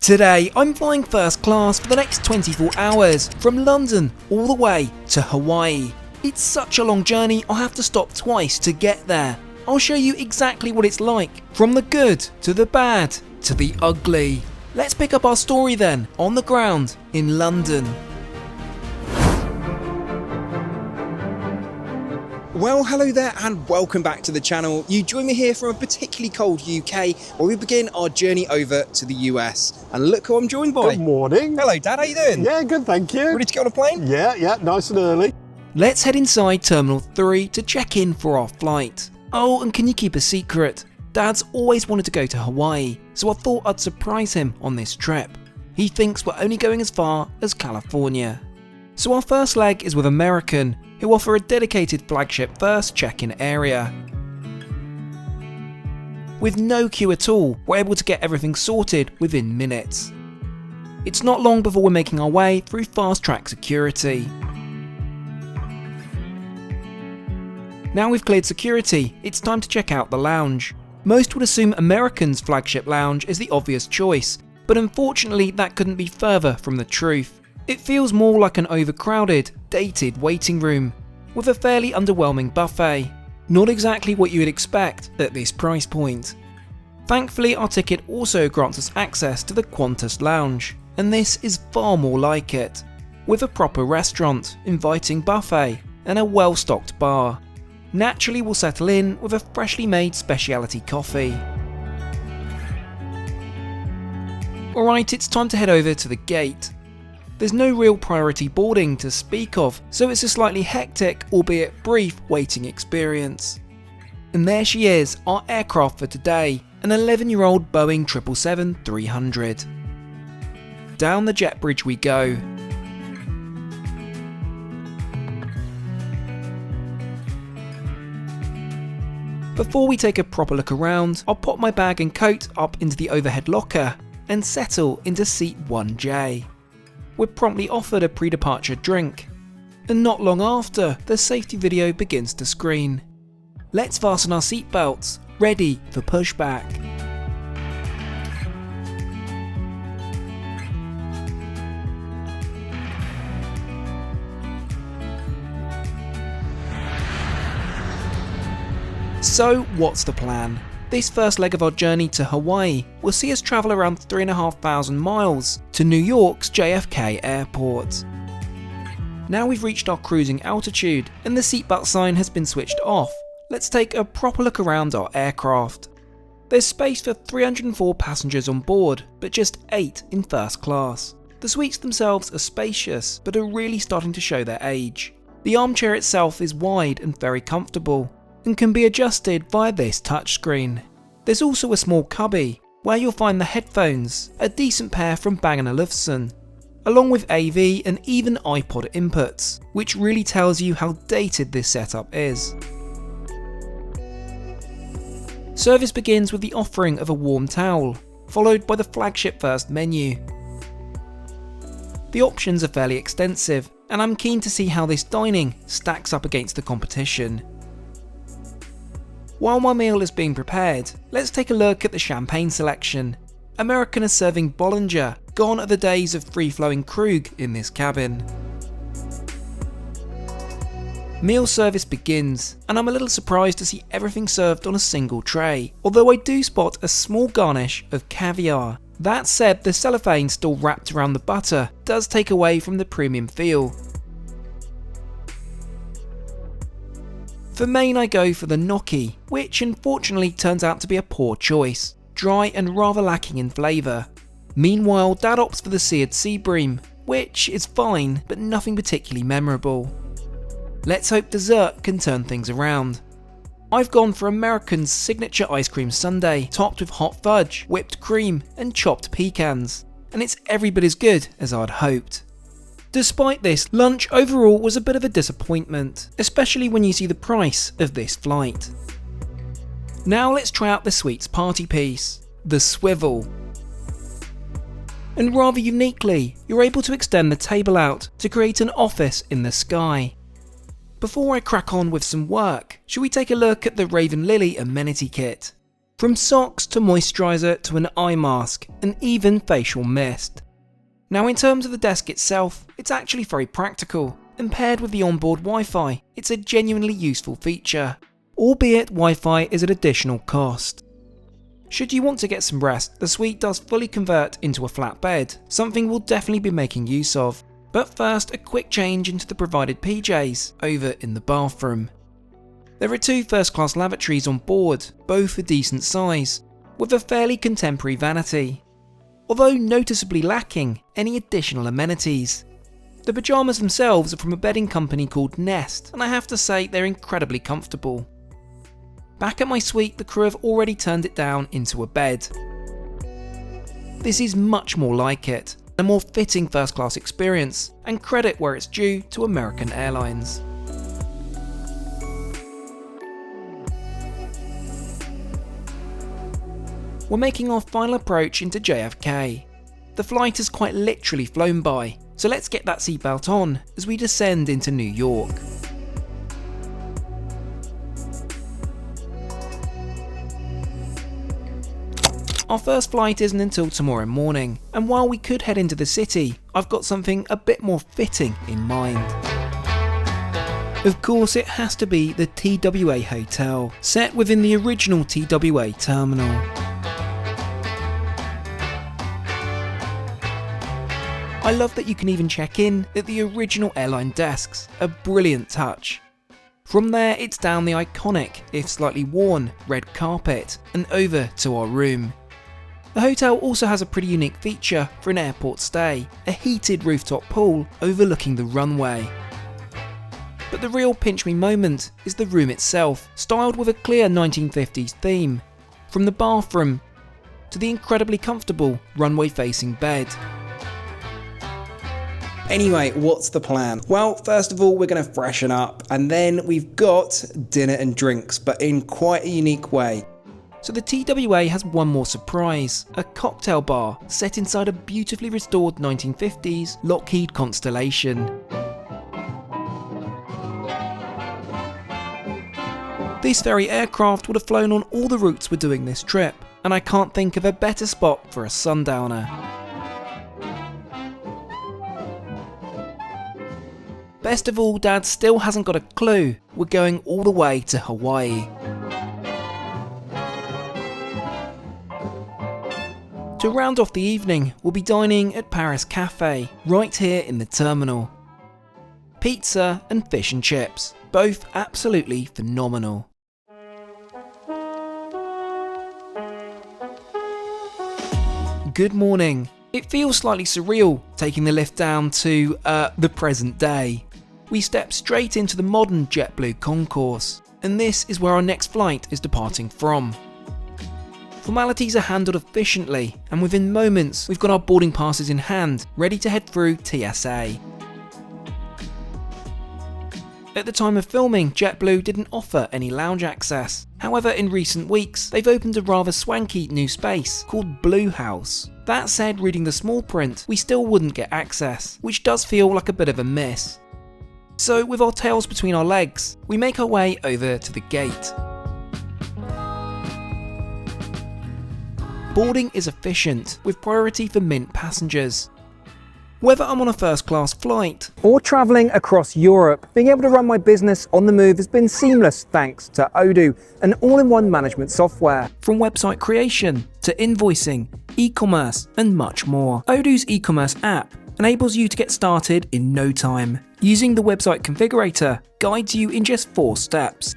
Today, I'm flying first class for the next 24 hours from London all the way to Hawaii. It's such a long journey, I'll have to stop twice to get there. I'll show you exactly what it's like, from the good to the bad to the ugly. Let's pick up our story then, on the ground in London. Well, hello there and welcome back to the channel. You join me here from a particularly cold UK where we begin our journey over to the US. And look who I'm joined by. Good morning. Hello Dad, how you doing? Yeah, good, thank you. Ready to get on a plane? Yeah, nice and early. Let's head inside Terminal 3 to check in for our flight. Oh, and can you keep a secret? Dad's always wanted to go to Hawaii, so I thought I'd surprise him on this trip. He thinks we're only going as far as California. So our first leg is with American, who offer a dedicated flagship first check-in area. With no queue at all, we're able to get everything sorted within minutes. It's not long before we're making our way through fast-track security. Now we've cleared security, it's time to check out the lounge. Most would assume American's flagship lounge is the obvious choice, but unfortunately that couldn't be further from the truth. It feels more like an overcrowded, dated waiting room, with a fairly underwhelming buffet. Not exactly what you would expect at this price point. Thankfully, our ticket also grants us access to the Qantas lounge, and this is far more like it, with a proper restaurant, inviting buffet, and a well-stocked bar. Naturally, we'll settle in with a freshly made specialty coffee. Alright, it's time to head over to the gate. There's no real priority boarding to speak of, so it's a slightly hectic, albeit brief, waiting experience. And there she is, our aircraft for today, an 11-year-old Boeing 777-300. Down the jet bridge we go. Before we take a proper look around, I'll pop my bag and coat up into the overhead locker and settle into seat 1J. We're promptly offered a pre-departure drink, and not long after, the safety video begins to screen. Let's fasten our seatbelts, ready for pushback. So what's the plan? This first leg of our journey to Hawaii will see us travel around 3,500 miles to New York's JFK airport. Now we've reached our cruising altitude and the seatbelt sign has been switched off, let's take a proper look around our aircraft. There's space for 304 passengers on board, but just 8 in first class. The suites themselves are spacious, but are really starting to show their age. The armchair itself is wide and very comfortable, and can be adjusted via this touchscreen. There's also a small cubby, where you'll find the headphones, a decent pair from Bang & Olufsen, along with AV and even iPod inputs, which really tells you how dated this setup is. Service begins with the offering of a warm towel, followed by the flagship first menu. The options are fairly extensive, and I'm keen to see how this dining stacks up against the competition. While my meal is being prepared, let's take a look at the champagne selection. American is serving Bollinger, gone are the days of free-flowing Krug in this cabin. Meal service begins, and I'm a little surprised to see everything served on a single tray, although I do spot a small garnish of caviar. That said, the cellophane still wrapped around the butter does take away from the premium feel. For main I go for the gnocchi, which unfortunately turns out to be a poor choice, dry and rather lacking in flavour. Meanwhile, Dad opts for the seared sea bream, which is fine but nothing particularly memorable. Let's hope dessert can turn things around. I've gone for American's signature ice cream sundae, topped with hot fudge, whipped cream and chopped pecans, and it's every bit as good as I'd hoped. Despite this, lunch overall was a bit of a disappointment, especially when you see the price of this flight. Now let's try out the suite's party piece, the swivel. And rather uniquely, you're able to extend the table out to create an office in the sky. Before I crack on with some work, shall we take a look at the Raven Lily amenity kit? From socks to moisturiser to an eye mask and even facial mist. Now in terms of the desk itself, it's actually very practical, and paired with the onboard Wi-Fi, it's a genuinely useful feature, albeit Wi-Fi is an additional cost. Should you want to get some rest, the suite does fully convert into a flat bed, something we'll definitely be making use of. But first, a quick change into the provided PJs over in the bathroom. There are 2 first-class lavatories on board, both a decent size, with a fairly contemporary vanity, although noticeably lacking any additional amenities. The pyjamas themselves are from a bedding company called Nest, and I have to say they're incredibly comfortable. Back at my suite, the crew have already turned it down into a bed. This is much more like it, a more fitting first-class experience, and credit where it's due to American Airlines. We're making our final approach into JFK. The flight has quite literally flown by, so let's get that seatbelt on as we descend into New York. Our first flight isn't until tomorrow morning, and while we could head into the city, I've got something a bit more fitting in mind. Of course, it has to be the TWA Hotel, set within the original TWA terminal. I love that you can even check in at the original airline desks, a brilliant touch. From there, it's down the iconic, if slightly worn, red carpet and over to our room. The hotel also has a pretty unique feature for an airport stay, a heated rooftop pool overlooking the runway. But the real pinch me moment is the room itself, styled with a clear 1950s theme, from the bathroom to the incredibly comfortable runway facing bed. Anyway, what's the plan? Well, first of all, we're going to freshen up, and then we've got dinner and drinks, but in quite a unique way. So the TWA has one more surprise, a cocktail bar set inside a beautifully restored 1950s Lockheed Constellation. This very aircraft would have flown on all the routes we're doing this trip, and I can't think of a better spot for a sundowner. Best of all, Dad still hasn't got a clue we're going all the way to Hawaii. To round off the evening, we'll be dining at Paris Cafe, right here in the terminal. Pizza and fish and chips, both absolutely phenomenal. Good morning. It feels slightly surreal taking the lift down to, the present day. We step straight into the modern JetBlue concourse, and this is where our next flight is departing from. Formalities are handled efficiently, and within moments we've got our boarding passes in hand, ready to head through TSA. At the time of filming, JetBlue didn't offer any lounge access. However, in recent weeks, they've opened a rather swanky new space called Blue House. That said, reading the small print, we still wouldn't get access, which does feel like a bit of a miss. So with our tails between our legs, we make our way over to the gate. Boarding is efficient, with priority for Mint passengers. Whether I'm on a first-class flight or travelling across Europe, being able to run my business on the move has been seamless thanks to Odoo, an all-in-one management software. From website creation to invoicing, e-commerce and much more, Odoo's e-commerce app enables you to get started in no time. Using the website configurator guides you in just 4 steps.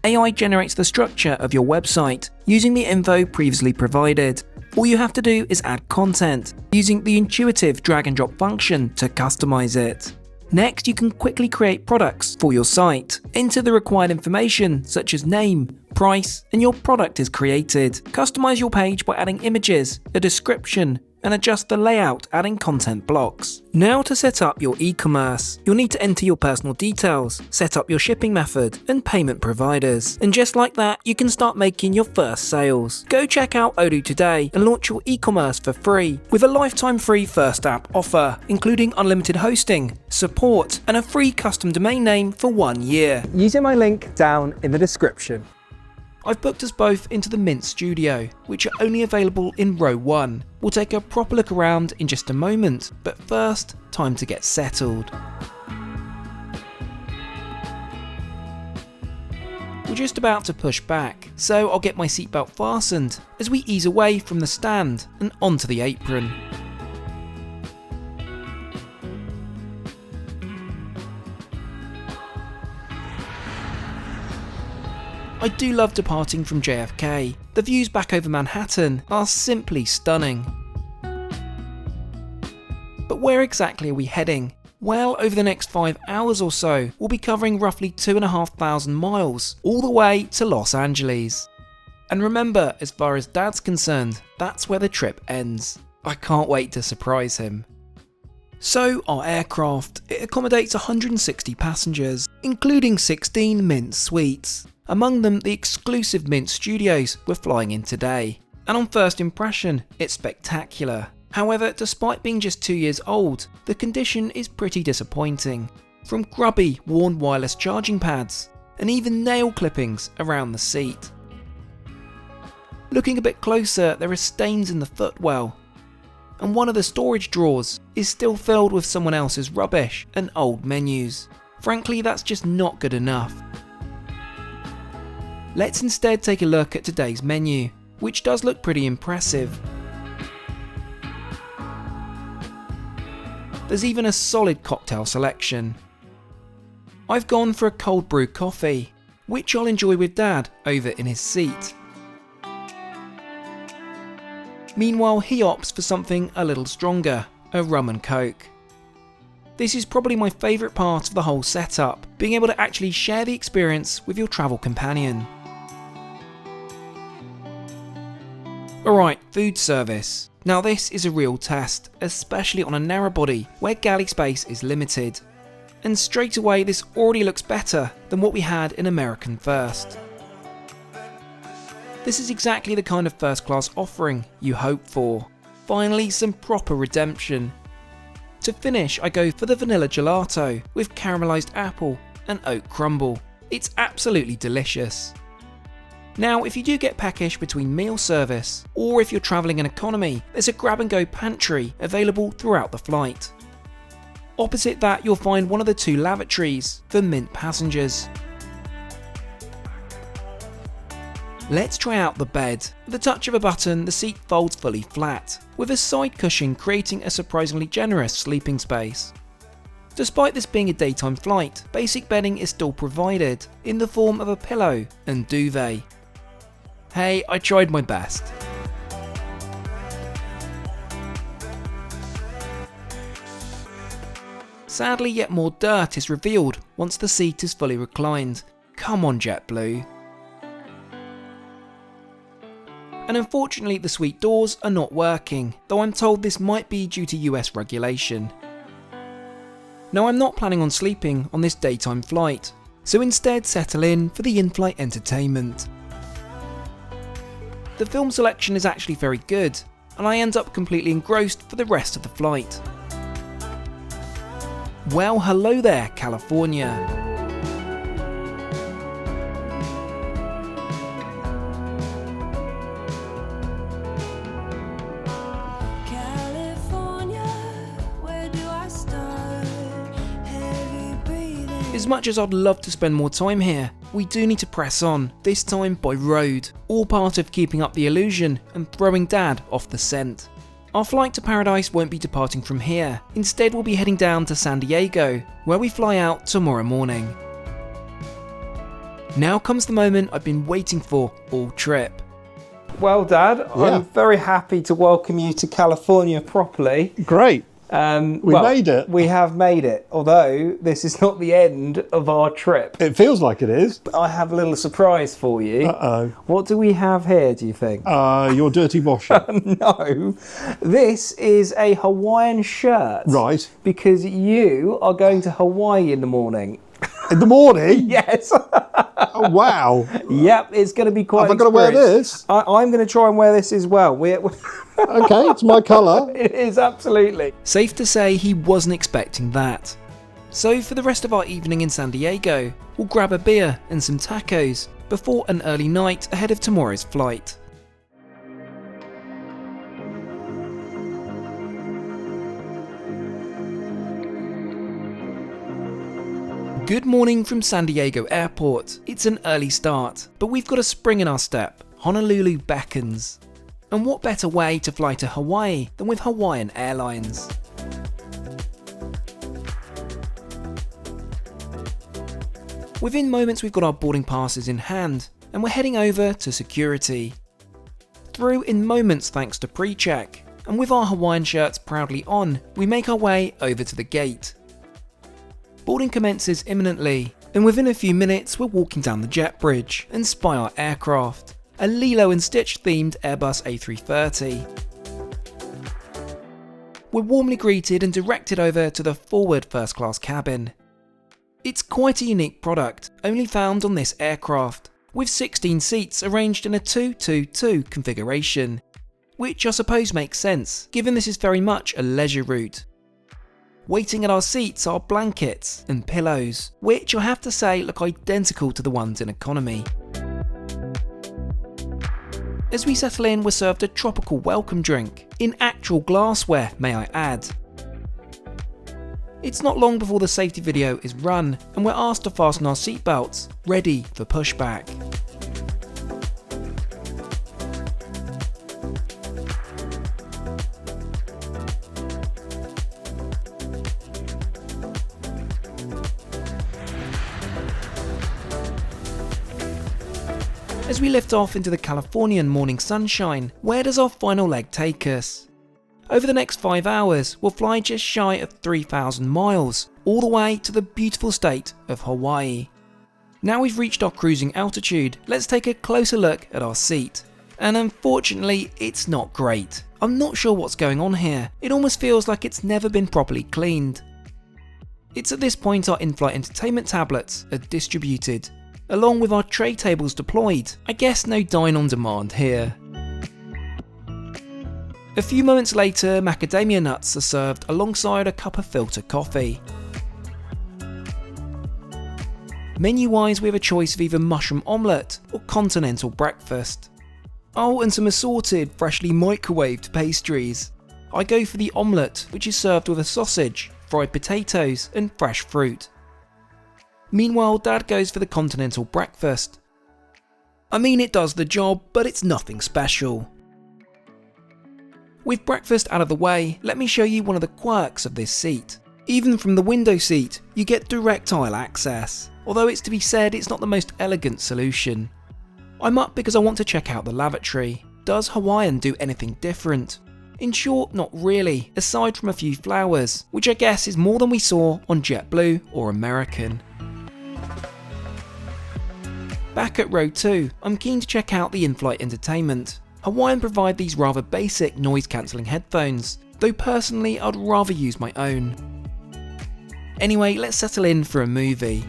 AI generates the structure of your website using the info previously provided. All you have to do is add content, using the intuitive drag and drop function to customize it. Next, you can quickly create products for your site. Enter the required information such as name, price, and your product is created. Customize your page by adding images, a description, and adjust the layout, adding content blocks. Now to set up your e-commerce, you'll need to enter your personal details, set up your shipping method and payment providers. And just like that, you can start making your first sales. Go check out Odoo today and launch your e-commerce for free with a lifetime free first app offer, including unlimited hosting, support, and a free custom domain name for 1 year. Using my link down in the description. I've booked us both into the Mint Studio, which are only available in row 1. We'll take a proper look around in just a moment, but first, time to get settled. We're just about to push back, so I'll get my seatbelt fastened as we ease away from the stand and onto the apron. I do love departing from JFK. The views back over Manhattan are simply stunning. But where exactly are we heading? Well, over the next 5 hours or so, we'll be covering roughly 2,500 miles, all the way to Los Angeles. And remember, as far as Dad's concerned, that's where the trip ends. I can't wait to surprise him. So, our aircraft, it accommodates 160 passengers, including 16 Mint Suites. Among them, the exclusive Mint Studios we're flying in today. And on first impression, it's spectacular. However, despite being just 2 years old, the condition is pretty disappointing. From grubby, worn wireless charging pads, and even nail clippings around the seat. Looking a bit closer, there are stains in the footwell, and one of the storage drawers is still filled with someone else's rubbish and old menus. Frankly, that's just not good enough. Let's instead take a look at today's menu, which does look pretty impressive. There's even a solid cocktail selection. I've gone for a cold brew coffee, which I'll enjoy with Dad over in his seat. Meanwhile, he opts for something a little stronger, a rum and coke. This is probably my favourite part of the whole setup, being able to actually share the experience with your travel companion. Alright, food service. Now this is a real test, especially on a narrow body where galley space is limited. And straight away this already looks better than what we had in American First. This is exactly the kind of first class offering you hope for. Finally, some proper redemption. To finish, I go for the vanilla gelato with caramelised apple and oat crumble. It's absolutely delicious. Now, if you do get peckish between meal service, or if you're travelling in economy, there's a grab and go pantry available throughout the flight. Opposite that, you'll find one of the 2 lavatories for Mint passengers. Let's try out the bed. With the touch of a button, the seat folds fully flat, with a side cushion creating a surprisingly generous sleeping space. Despite this being a daytime flight, basic bedding is still provided in the form of a pillow and duvet. Hey, I tried my best. Sadly, yet more dirt is revealed once the seat is fully reclined. Come on, JetBlue. And unfortunately, the suite doors are not working, though I'm told this might be due to US regulation. Now, I'm not planning on sleeping on this daytime flight, so instead settle in for the in-flight entertainment. The film selection is actually very good, and I end up completely engrossed for the rest of the flight. Well, hello there, California. As much as I'd love to spend more time here, we do need to press on, this time by road, all part of keeping up the illusion and throwing Dad off the scent. Our flight to paradise won't be departing from here, instead we'll be heading down to San Diego, where we fly out tomorrow morning. Now comes the moment I've been waiting for all trip. Well, Dad, Yeah. I'm very happy to welcome you to California properly. Great. We made it. We have made it, although this is not the end of our trip. It feels like it is. I have a little surprise for you. Uh-oh. What do we have here, do you think? Your dirty washing. No, this is a Hawaiian shirt. Right. Because you are going to Hawaii in the morning. In the morning? Yes. Oh, wow. Yep, it's going to be quite Have I got to wear this? I'm going to try and wear this as well. Okay, it's my colour. It is, absolutely. Safe to say he wasn't expecting that. So for the rest of our evening in San Diego, we'll grab a beer and some tacos before an early night ahead of tomorrow's flight. Good morning from San Diego Airport. It's an early start, but we've got a spring in our step. Honolulu beckons. And what better way to fly to Hawaii than with Hawaiian Airlines? Within moments we've got our boarding passes in hand, and we're heading over to security. Through in moments thanks to pre-check, and with our Hawaiian shirts proudly on, we make our way over to the gate. Boarding commences imminently, and within a few minutes we're walking down the jet bridge and spy our aircraft, a Lilo and Stitch themed Airbus A330. We're warmly greeted and directed over to the forward first class cabin. It's quite a unique product, only found on this aircraft, with 16 seats arranged in a 2-2-2 configuration, which I suppose makes sense, given this is very much a leisure route. Waiting at our seats are blankets and pillows, which I have to say look identical to the ones in economy. As we settle in, we're served a tropical welcome drink, in actual glassware may I add. It's not long before the safety video is run, and we're asked to fasten our seatbelts, ready for pushback. As we lift off into the Californian morning sunshine, where does our final leg take us? Over the next 5 hours, we'll fly just shy of 3,000 miles, all the way to the beautiful state of Hawaii. Now we've reached our cruising altitude, let's take a closer look at our seat. And unfortunately, it's not great. I'm not sure what's going on here. It almost feels like it's never been properly cleaned. It's at this point our in-flight entertainment tablets are distributed, along with our tray tables deployed. I guess no dine on demand here. A few moments later, macadamia nuts are served alongside a cup of filter coffee. Menu-wise, we have a choice of either mushroom omelette or continental breakfast. Oh, and some assorted, freshly microwaved pastries. I go for the omelette, which is served with a sausage, fried potatoes, and fresh fruit. Meanwhile, Dad goes for the continental breakfast. I mean, it does the job, but it's nothing special. With breakfast out of the way, let me show you one of the quirks of this seat. Even from the window seat, you get direct aisle access, although it's to be said it's not the most elegant solution. I'm up because I want to check out the lavatory. Does Hawaiian do anything different? In short, not really, aside from a few flowers, which I guess is more than we saw on JetBlue or American. Back at row 2, I'm keen to check out the in-flight entertainment. Hawaiian provide these rather basic noise-cancelling headphones, though personally I'd rather use my own. Anyway, let's settle in for a movie.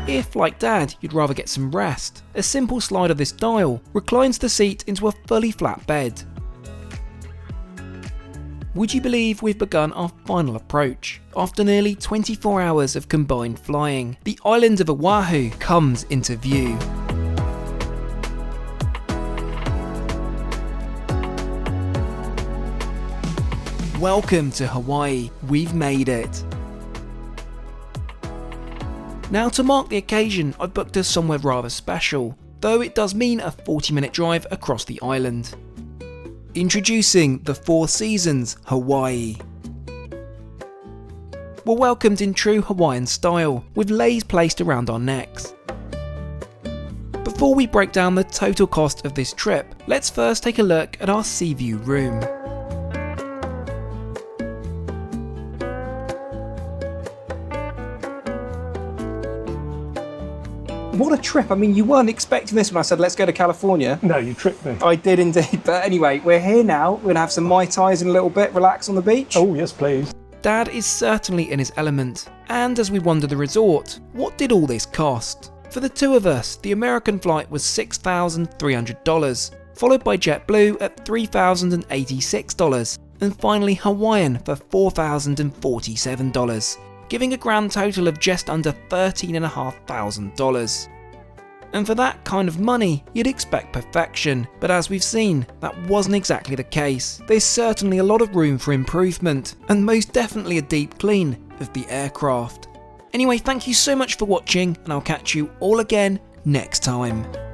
If, like Dad, you'd rather get some rest, a simple slide of this dial reclines the seat into a fully flat bed. Would you believe we've begun our final approach? After nearly 24 hours of combined flying, the island of Oahu comes into view. Welcome to Hawaii, we've made it. Now, to mark the occasion, I've booked us somewhere rather special, though it does mean a 40-minute drive across the island. Introducing the Four Seasons Hawaii. We're welcomed in true Hawaiian style, with leis placed around our necks. Before we break down the total cost of this trip, let's first take a look at our sea view room. What a trip. I mean, you weren't expecting this when I said, let's go to California. No, you tricked me. I did indeed. But anyway, we're here now. We're going to have some Mai Tais in a little bit, relax on the beach. Oh, yes, please. Dad is certainly in his element. And as we wander the resort, what did all this cost? For the two of us, the American flight was $6,300, followed by JetBlue at $3,086, and finally Hawaiian for $4,047, giving a grand total of just under $13,500. And for that kind of money, you'd expect perfection, but as we've seen, that wasn't exactly the case. There's certainly a lot of room for improvement, and most definitely a deep clean of the aircraft. Anyway, thank you so much for watching, and I'll catch you all again next time.